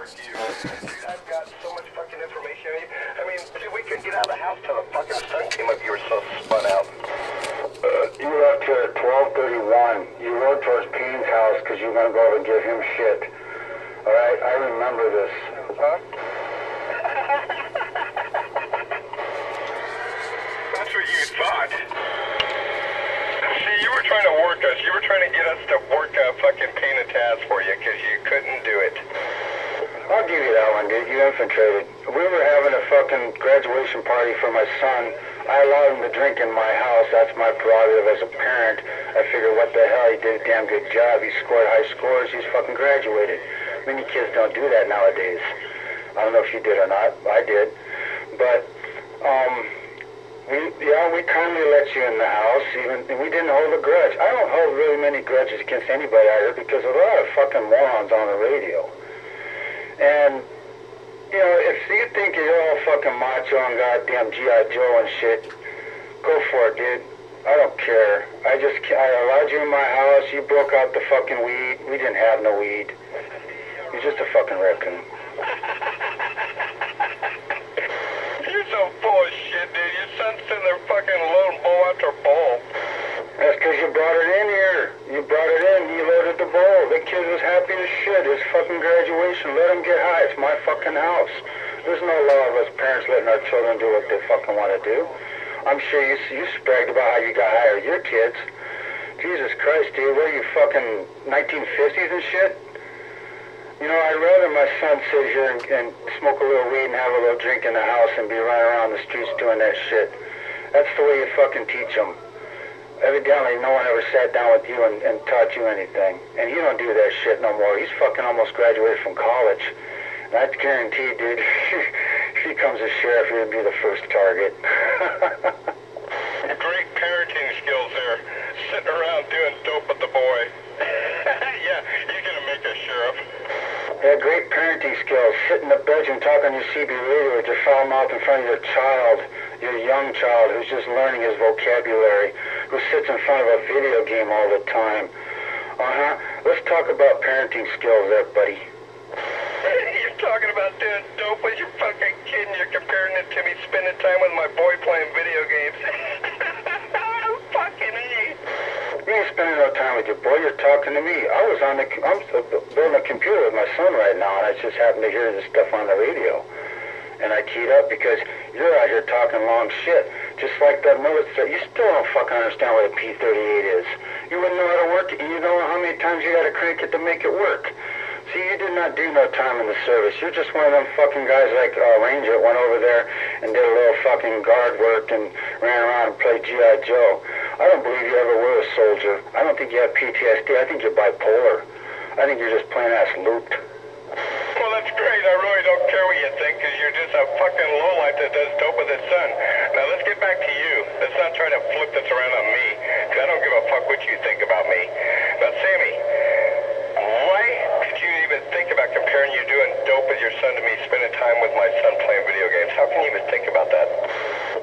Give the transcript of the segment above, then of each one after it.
work you. Dude, I've got so much fucking information on you. I mean, dude, we couldn't get out of the house till the fucking sun came up. You were so spun out. You left here at 12:31. You rode towards Payne's house because you were going to go over and give him shit. All right, I remember this. Huh? That's what you thought. See, you were trying to work us. You were trying to get us to work fucking Pain and Taz for you because you couldn't do it. I'll give you that one, dude. You infiltrated. We were having a fucking graduation party for my son. I allowed him to drink in my house. That's my prerogative as a parent. I figured, what the hell, he did a damn good job. He scored high scores. He's fucking graduated. Many kids don't do that nowadays. I don't know if you did or not. I did. But, we kindly let you in the house, and we didn't hold a grudge. I don't hold really many grudges against anybody out here because there's a lot of fucking morons on the radio. And, you know, if you think you're all fucking macho and goddamn G.I. Joe and shit, go for it, dude. I don't care. I allowed you in my house. You broke out the fucking weed. We didn't have no weed. You're just a fucking raccoon. You're so full of shit, dude. Your son's sitting there fucking loading bowl after bowl. That's because you brought it in here. You brought it in. You loaded the bowl. The kid was happy as shit. His fucking graduation. Let him get high. It's my fucking house. There's no law of us parents letting our children do what they fucking want to do. I'm sure you bragged about how you got high with your kids. Jesus Christ, dude. What are you, fucking 1950s and shit? You know, I'd rather my son sit here and smoke a little weed and have a little drink in the house and be running around the streets doing that shit. That's the way you fucking teach them. Evidently, no one ever sat down with you and taught you anything. And he don't do that shit no more. He's fucking almost graduated from college. And I guarantee, dude, if he becomes a sheriff, he'll be the first target. Great parenting skills there. Sitting around doing dope with the boy. Yeah, he's gonna make a sheriff. Yeah, great parenting skills. Sit in the bedroom, talk on your CB radio with your foul mouth in front of your child, your young child who's just learning his vocabulary, who sits in front of a video game all the time. Let's talk about parenting skills there, buddy. You're talking about doing dope with your fucking kid and you're comparing it to me spending time with my boy playing video games. Fucking A. You ain't spending no time with your boy, you're talking to me. I'm building a computer with my son right now, and I just happened to hear this stuff on the radio. And I keyed up because you're out here talking long shit. Just like that military. You still don't fucking understand what a P-38 is. You wouldn't know how to work it. You know how many times you gotta crank it to make it work. See, you did not do no time in the service. You're just one of them fucking guys like Ranger went over there and did a little fucking guard work and ran around and played G.I. Joe. I don't believe you ever were a soldier. I don't think you have PTSD. I think you're bipolar. I think you're just plain ass looped. Well, that's great. I really don't care what you think because you're just a fucking lowlife that does dope with his son. Now, let's get back to you. Let's not try to flip this around on me because I don't give a fuck what you think about me. Now, Sammy, why could you even think about comparing you doing dope with your son to me spending time with my son playing video games? How can you even think about that?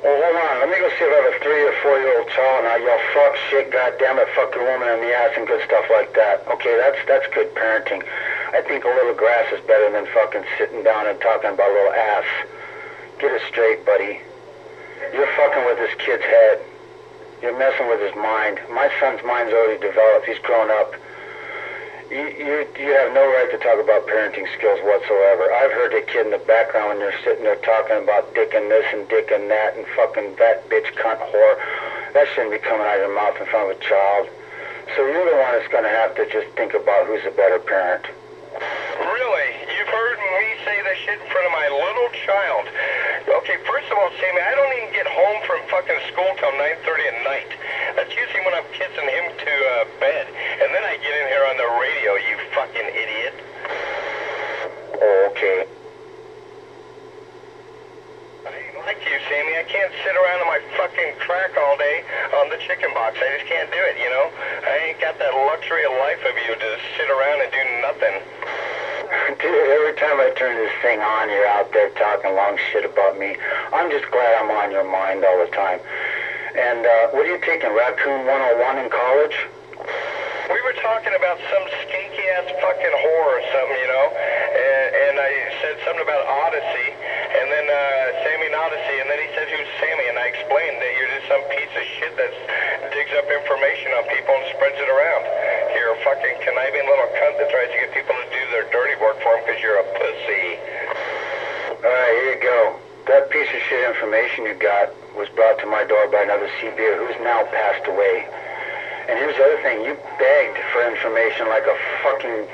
Well, hold on. Let me go see if I have a 3 or 4-year-old child and I yell, fuck, shit, goddammit, fuck your woman in the ass and good stuff like that. Okay, that's good parenting. I think a little grass is better than fucking sitting down and talking about a little ass. Get it straight, buddy. You're fucking with this kid's head. You're messing with his mind. My son's mind's already developed. He's grown up. You have no right to talk about parenting skills whatsoever. I've heard the kid in the background when you're sitting there talking about dicking this and dicking that and fucking that bitch cunt whore. That shouldn't be coming out of your mouth in front of a child. So you're the one that's going to have to just think about who's a better parent. Really? You've heard me say that shit in front of my little child. Okay, first of all, Sammy, I don't even get home from fucking school till 9:30 at night. That's usually when I'm kissing him to bed. And then I get in here on the radio, you fucking idiot. Oh, okay. I ain't like you, Sammy. I can't sit around on my fucking crack all day on the chicken box. I just can't do it, you know? I ain't got that luxury of life of you to just sit around and do nothing. Dude, every time I turn this thing on, you're out there talking long shit about me. I'm just glad I'm on your mind all the time. And what are you taking, Raccoon 101 in college? We were talking about some skanky-ass fucking whore or something, you know? And I something about Odyssey, and then Sammy and Odyssey, and then he said, who's Sammy? And I explained that you're just some piece of shit that digs up information on people and spreads it around. You're a fucking conniving little cunt that tries to get people to do their dirty work for him because you're a pussy. Alright, here you go. That piece of shit information you got was brought to my door by another CBer who's now passed away. And here's the other thing, you begged for information like a fucking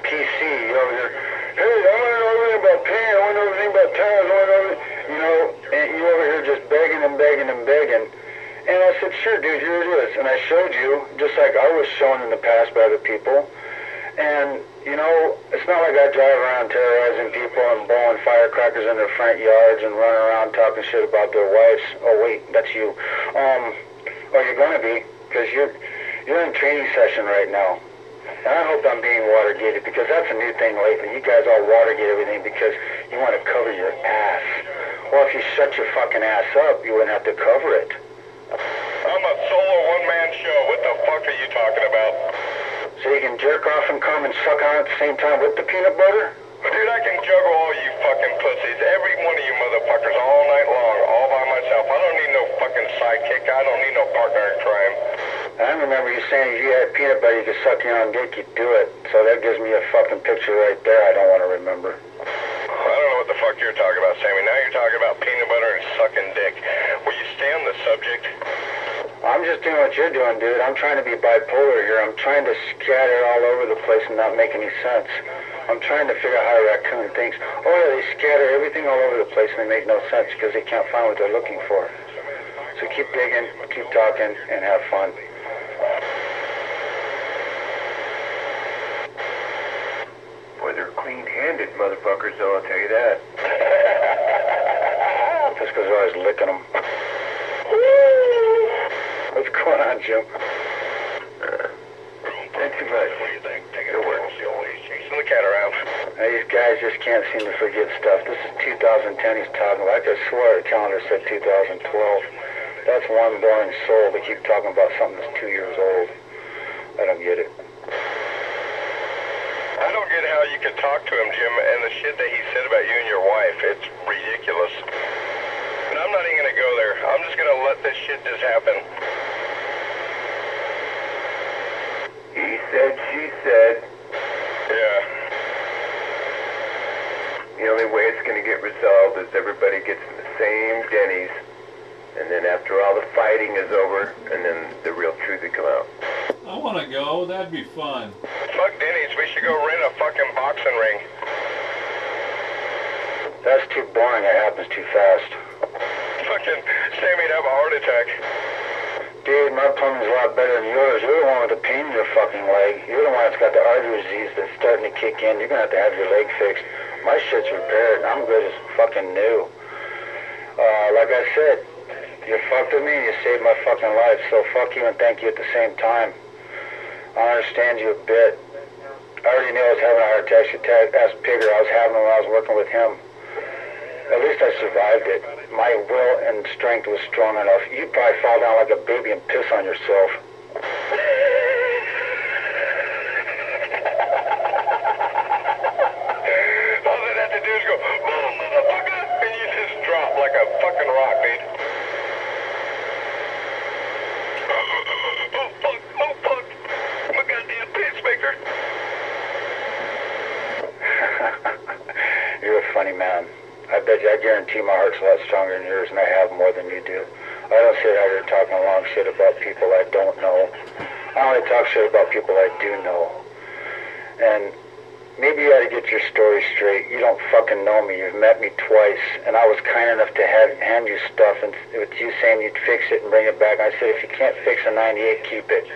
PC. You're over here, hey, I want to know everything about pain, I want to know everything about tires, I want to know everything, you know, and you're over here just begging and begging and begging. And I said, sure, dude, here it is. And I showed you, just like I was shown in the past by other people. And, you know, it's not like I drive around terrorizing people and blowing firecrackers in their front yards and running around talking shit about their wives. Oh, wait, that's you. Or you're going to be, because you're in training session right now. And I hope I'm being watergated, because that's a new thing lately. You guys all watergate everything because you want to cover your ass. Well, if you shut your fucking ass up, you wouldn't have to cover it. I'm a solo one-man show. What the fuck are you talking about? So you can jerk off and come and suck on at the same time with the peanut butter? Dude, I can juggle all you fucking pussies, every one of you motherfuckers, all night long, all by myself. I don't need no fucking sidekick. I don't need no partner in crime. I remember you saying if you had peanut butter, you could suck your own dick, you'd do it. So that gives me a fucking picture right there I don't want to remember. I don't know what the fuck you're talking about, Sammy. Now you're talking about peanut butter and sucking dick. Will you stay on the subject? I'm just doing what you're doing, dude. I'm trying to be bipolar here. I'm trying to scatter all over the place and not make any sense. I'm trying to figure out how a raccoon thinks. Oh yeah, they scatter everything all over the place and they make no sense because they can't find what they're looking for. So keep digging, keep talking, and have fun. Boy, they're clean-handed motherfuckers, though, I'll tell you that. Just because I was licking them. What's going on, Jim? Not too much. What do you think? Taking it work. He's chasing the cat around. These guys just can't seem to forget stuff. This is 2010 he's talking about. I could swear the calendar said 2012. That's one boring soul to keep talking about something that's 2 years old. I don't get it. I don't get how you can talk to him, Jim, and the shit that he said about you and your wife. It's ridiculous. But I'm not even going to go there. I'm just going to let this shit just happen. He said, she said. Yeah. The only way it's going to get resolved is everybody gets in the same Denny's, and then after all the fighting is over, and then the real truth will come out. I want to go. That'd be fun. Fuck Denny's. We should go rent a fucking boxing ring. That's too boring. It happens too fast. Fucking Sammy'd have a heart attack. Dude, my plumbing's a lot better than yours. You're the one with the pain in your fucking leg. You're the one that's got the artery disease that's starting to kick in. You're going to have your leg fixed. My shit's repaired, and I'm good as fucking new. Like I said, you fucked with me and you saved my fucking life, so fuck you and thank you at the same time. I understand you a bit. I already knew I was having a heart attack. You asked Pigger. I was having it when I was working with him. At least I survived it. My will and strength was strong enough. You'd probably fall down like a baby and piss on yourself. All they have to do is go, boom, motherfucker, and you just drop like a fucking rock, dude. Oh, fuck, oh, fuck. My goddamn pacemaker. You're a funny man. I bet you, I guarantee my heart's a lot stronger than yours, and I have more than you do. I don't sit out here talking long shit about people I don't know. I only talk shit about people I do know. And maybe you ought to get your story straight. You don't fucking know me. You've met me twice, and I was kind enough to hand you stuff, and with you saying you'd fix it and bring it back. I said, if you can't fix a 98, keep it.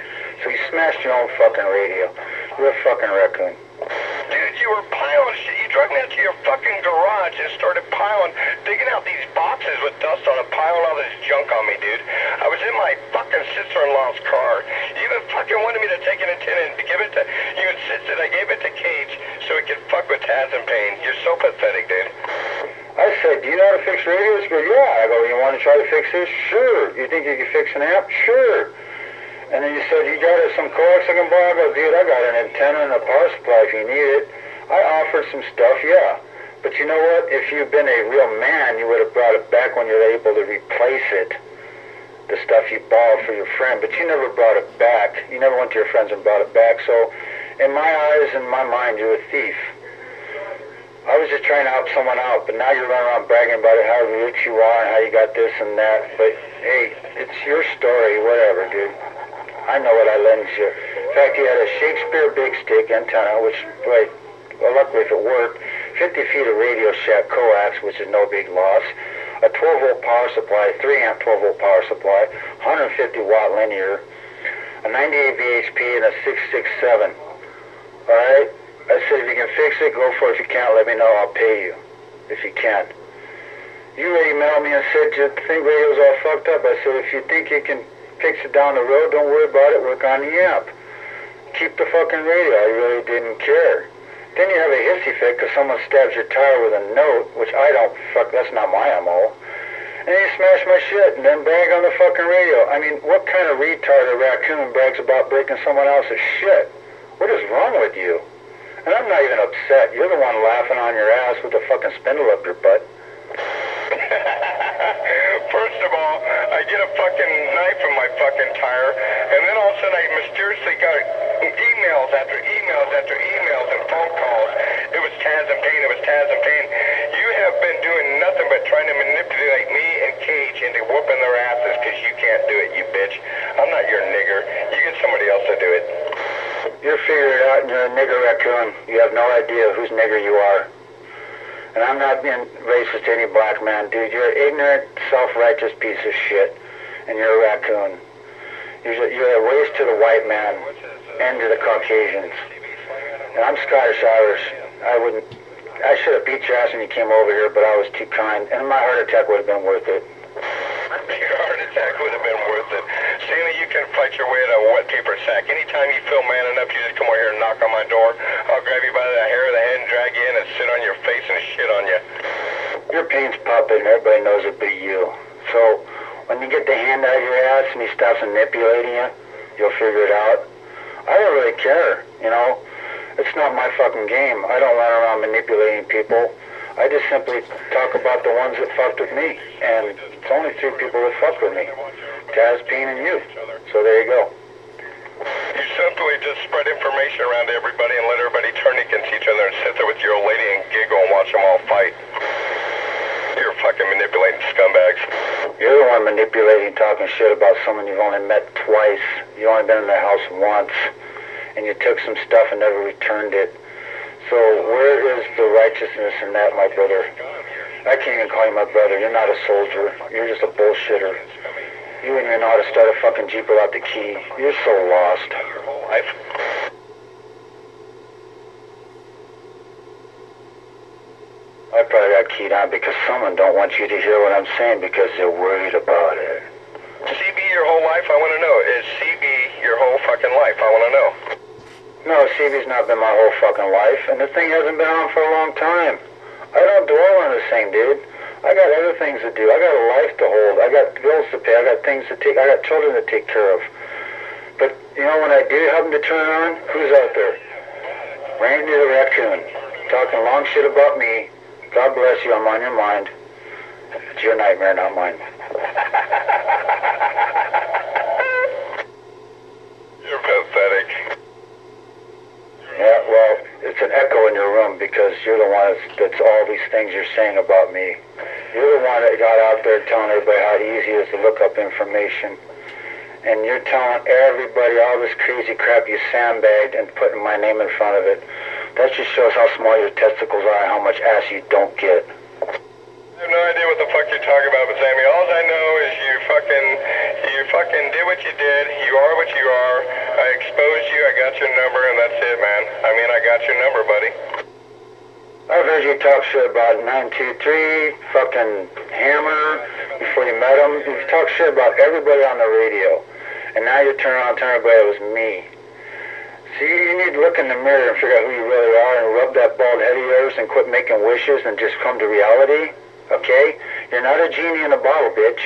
So you smashed your own fucking radio. You're a fucking raccoon. Dude, you were piling shit. You drove me out to your fucking garage and started piling, digging out these boxes with dust on it, piling all this junk on me, dude. I was in my fucking sister-in-law's car. You even fucking wanted me to take it in tin and give it to, you insisted I gave it to Cage so he could fuck with Taz and Payne. You're so pathetic, dude. I said, do you know how to fix radios? He goes, yeah. I go, you want to try to fix this? Sure. You think you can fix an amp? Sure. And then you said, you got some coax I can buy? I go, dude, I got an antenna and a power supply if you need it. I offered some stuff, yeah. But you know what? If you'd been a real man, you would have brought it back when you were able to replace it. The stuff you borrowed for your friend, but you never brought it back. You never went to your friends and brought it back. So, in my eyes and my mind, you're a thief. I was just trying to help someone out, but now you're running around bragging about it, how rich you are and how you got this and that. But, hey, it's your story, whatever, dude. I know what I lent you. In fact, you had a Shakespeare big stick antenna, which, well, luckily if it worked, 50 feet of Radio Shack coax, which is no big loss, a 12-volt power supply, 3-amp 12-volt power supply, 150-watt linear, a 98 VHP, and a 667. All right? I said, if you can fix it, go for it. If you can't, let me know. I'll pay you if you can. You emailed me and said you think radio's all fucked up. I said, if you think you can fix it down the road, don't worry about it. Work on the amp. Keep the fucking radio. I really didn't care. Then you have a hissy fit because someone stabs your tire with a note, which I don't, that's not my MO. And then you smash my shit and then brag on the fucking radio. I mean, what kind of retard or raccoon brags about breaking someone else's shit? What is wrong with you? And I'm not even upset. You're the one laughing on your ass with the fucking spindle up your butt. First of all, I get a fucking knife in my fucking tire, and then all of a sudden I mysteriously got emails after emails after emails and phone calls. It was Taz and Payne, it was Taz and Payne. You have been doing nothing but trying to manipulate me and Cage into whooping their asses because you can't do it, you bitch. I'm not your nigger. You get somebody else to do it. You're figuring it out and you're a nigger raccoon. You have no idea whose nigger you are. And I'm not being racist to any black man, dude. You're an ignorant, self-righteous piece of shit. And you're a raccoon. You're a waste to the white man and to the Caucasians. And I'm Scottish-Irish. I should have beat your ass when you came over here, but I was too kind. And my heart attack would have been worth it. Your heart attack would have been worth it. Stanley, you can fight your way out of a wet paper sack. Anytime you feel man enough, you just come over here and knock on my door. I'll grab you by the hair of the head and drag you in and sit on your face and shit on you. Your pain's popping, everybody knows it but you. So, when you get the hand out of your ass and he stops manipulating you, you'll figure it out. I don't really care, you know. It's not my fucking game. I don't run around manipulating people. I just simply talk about the ones that fucked with me. And it's only 3 people that fucked with me. Taz, Payne, and you. So there you go. You simply just spread information around to everybody and let everybody turn against each other and sit there with your old lady and giggle and watch them all fight. You're fucking manipulating scumbags. You're the one manipulating, talking shit about someone you've only met twice. You've only been in their house once. And you took some stuff and never returned it. So where is the righteousness in that, my brother? I can't even call you my brother. You're not a soldier. You're just a bullshitter. You wouldn't even know how to start a fucking Jeep without the key. You're so lost. I probably got keyed on because someone don't want you to hear what I'm saying because they're worried about it. CB your whole life, I want to know. Is CB your whole fucking life? I want to know. No, CB's not been my whole fucking life, and the thing hasn't been on for a long time. I don't dwell on this thing, dude. I got other things to do. I got a life to hold. I got bills to pay. I got things to take. I got children to take care of. But, you know, when I do happen to turn on, who's out there? Randy the raccoon, talking long shit about me. God bless you. I'm on your mind. It's your nightmare, not mine. You're pathetic. Yeah, well, it's an echo in your room because you're the one that's all these things you're saying about me. You're the one that got out there telling everybody how easy it is to look up information. And you're telling everybody all this crazy crap you sandbagged and putting my name in front of it. That just shows how small your testicles are and how much ass you don't get. I have no idea what the fuck you're talking about, but Sammy, all I know is you fucking did what you did. You are what you are. I exposed you. I got your number, and that's it, man. I mean, I got your number, buddy. I've heard you talk shit about 923, fucking Hammer, before you met him. You talk shit about everybody on the radio. And now you turn around and tell everybody it was me. See, you need to look in the mirror and figure out who you really are and rub that bald head of yours and quit making wishes and just come to reality. Okay? You're not a genie in a bottle, bitch.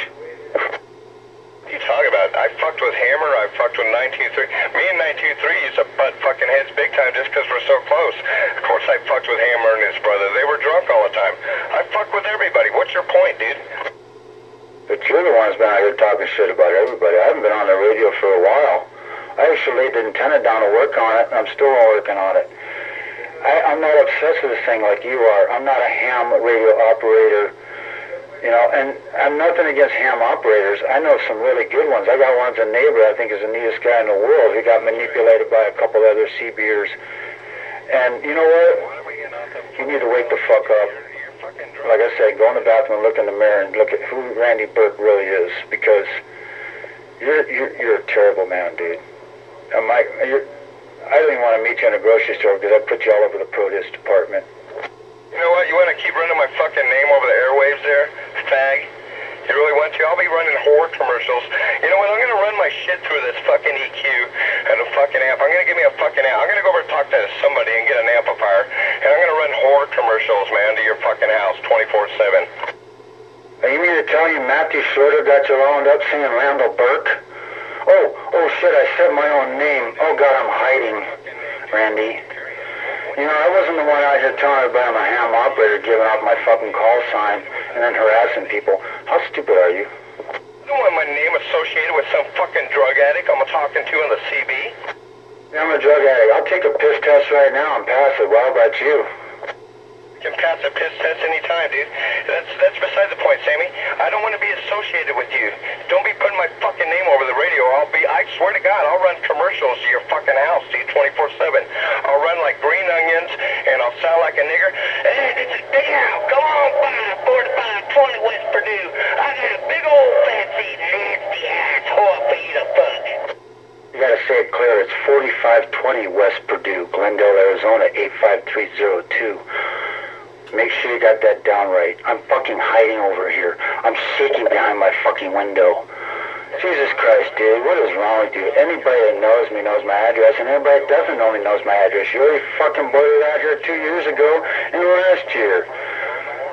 What are you talking about? I fucked with Hammer, I fucked with 923. Me and 923 used to butt fucking heads big time just because we're so close. Of course I fucked with Hammer and his brother. They were drunk all the talking shit about everybody. I haven't been on the radio for a while. I actually laid the antenna down to work on it, and I'm still working on it. I'm not obsessed with this thing like you are. I'm not a ham radio operator, you know, and I'm nothing against ham operators. I know some really good ones. I got one as a neighbor I think is the neatest guy in the world. He got manipulated by a couple other CBers. And you know what? You need to wake the fuck up. Like I said, go in the bathroom and look in the mirror and look at who Randy Burke really is, because you're a terrible man, dude. I don't even want to meet you in a grocery store because I put you all over the produce department. You know what? You want to keep running my fucking name over the airwaves there, fag? You really want to? I'll be running horror commercials. You know what? I'm going to run my shit through this fucking EQ and a fucking amp. I'm going to give me a fucking amp. I'm going to go over and talk to somebody and get an amplifier. And I'm going to run horror commercials, man, to your fucking house 24/7. You mean to tell you Matthew Schroeder got you wound up singing Randall Burke? Oh shit, I said my own name. Oh God, I'm hiding, Randy. You know, I wasn't the one out here telling everybody I'm a ham operator, giving off my fucking call sign and then harassing people. How stupid are you? I don't want my name associated with some fucking drug addict I'm talking to in the CB. Yeah, I'm a drug addict. I'll take a piss test right now and pass it. Well, how about you? You can pass a piss test anytime, dude. That's beside the point, Sammy. I don't want to be associated with you. Don't be putting my fucking name over the radio. I swear to God, I'll run commercials to your fucking house, dude, 24/7. I'll run like green onions, and I'll sound like a nigger. Hey, come on by, 4520 West Purdue. I got a big old fancy nasty asshole for you to fuck. You gotta say it clear. It's 4520 West Purdue, Glendale, Arizona, 85302. Make sure you got that down right. I'm fucking hiding over here. I'm shaking behind my fucking window. Jesus Christ, dude, what is wrong with you? Anybody that knows me knows my address, and anybody that doesn't know me knows my address. You already fucking boarded out here 2 years ago and last year.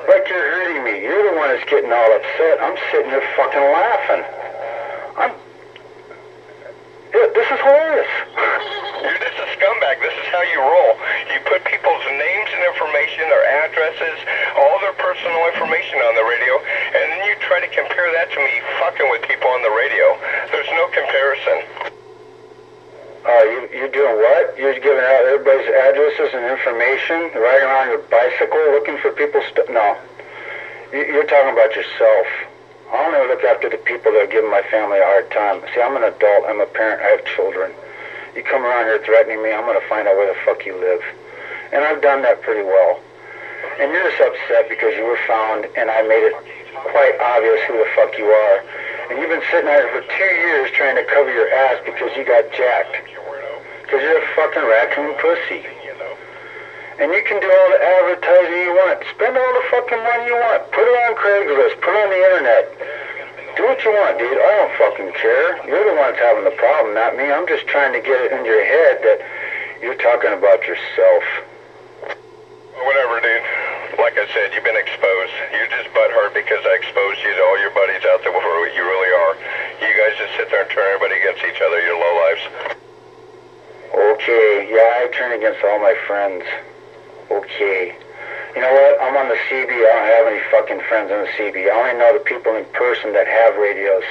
Like you're hurting me. You're the one that's getting all upset. I'm sitting here fucking laughing. This is hilarious. You're just a scumbag. This is how you roll. You put people's names and information, their addresses, all their personal information on the radio, and then you try to compare that to me fucking with people on the radio. There's no comparison. You're doing what? You're giving out everybody's addresses and information, riding around your bicycle looking for people's stuff? No. You're talking about yourself. I only look after the people that are giving my family a hard time. See, I'm an adult. I'm a parent. I have children. You come around here threatening me, I'm going to find out where the fuck you live. And I've done that pretty well. And you're just upset because you were found, and I made it quite obvious who the fuck you are. And you've been sitting out here for 2 years trying to cover your ass because you got jacked. Because you're a fucking raccoon pussy. And you can do all the advertising you want. Spend all the fucking money you want. Put it on Craigslist. Put it on the internet. Do what you want, dude. I don't fucking care. You're the one that's having the problem, not me. I'm just trying to get it into your head that you're talking about yourself. Whatever, dude. Like I said, you've been exposed. You're just butthurt because I exposed you to all your buddies out there for what you really are. You guys just sit there and turn everybody against each other. You're lowlifes. Okay. Yeah, I turn against all my friends. Okay. You know what? I'm on the CB. I don't have any fucking friends on the CB. I only know the people in person that have radios.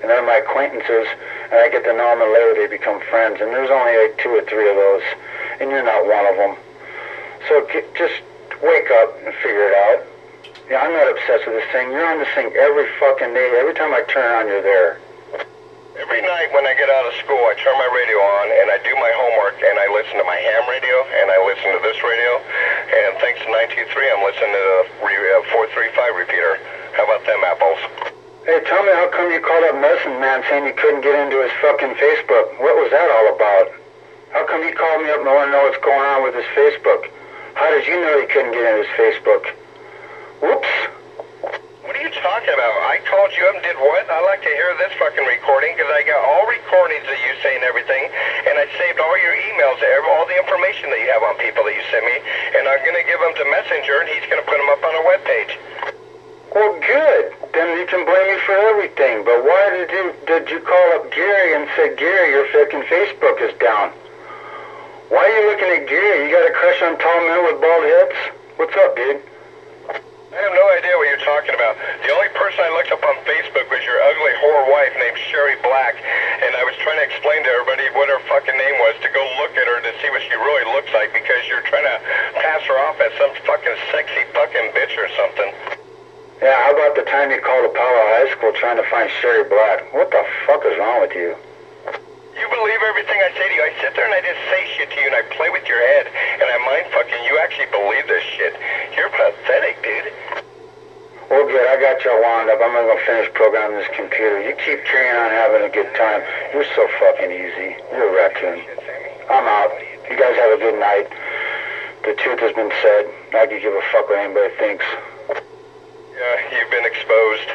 And they're my acquaintances, and I get to know them, and later they become friends. And there's only like 2 or 3 of those, and you're not one of them. So just wake up and figure it out. Yeah, I'm not obsessed with this thing. You're on this thing every fucking day. Every time I turn on, you're there. Every night when I get out of school, I turn my radio on, and I do my homework, and I listen to my ham radio, and I listen to this radio, and thanks to 923, I'm listening to the 435 repeater. How about them apples? Hey, tell me, how come you called up Medicine Man saying you couldn't get into his fucking Facebook? What was that all about? How come he called me up and wanted to know what's going on with his Facebook? How did you know he couldn't get into his Facebook? Whoops. What are you talking about? I called you up and did what? I like to hear this fucking recording because I got all recordings of you saying everything, and I saved all your emails, all the information that you have on people that you sent me, and I'm going to give them to Messenger, and he's going to put them up on a webpage. Well, good. Then you can blame me for everything. But why did you call up Gary and say, Gary, your fucking Facebook is down? Why are you looking at Gary? You got a crush on tall men with bald heads? What's up, dude? I have no idea what you're talking about. The only person I looked up on Facebook was your ugly whore wife named Sherry Black, and I was trying to explain to everybody what her fucking name was to go look at her to see what she really looks like because you're trying to pass her off as some fucking sexy fucking bitch or something. Yeah, how about the time you called Apollo High School trying to find Sherry Black? What the fuck is wrong with you? You believe everything I say to you? I sit there and I just say shit to you and I play with your head and I mind fucking you actually believe this shit. You're pathetic, dude. Well, good. I got you wound up. I'm gonna go finish programming this computer. You keep carrying on having a good time. You're so fucking easy. You're a raccoon. I'm out. You guys have a good night. The truth has been said. I could give a fuck what anybody thinks. Yeah, you've been exposed.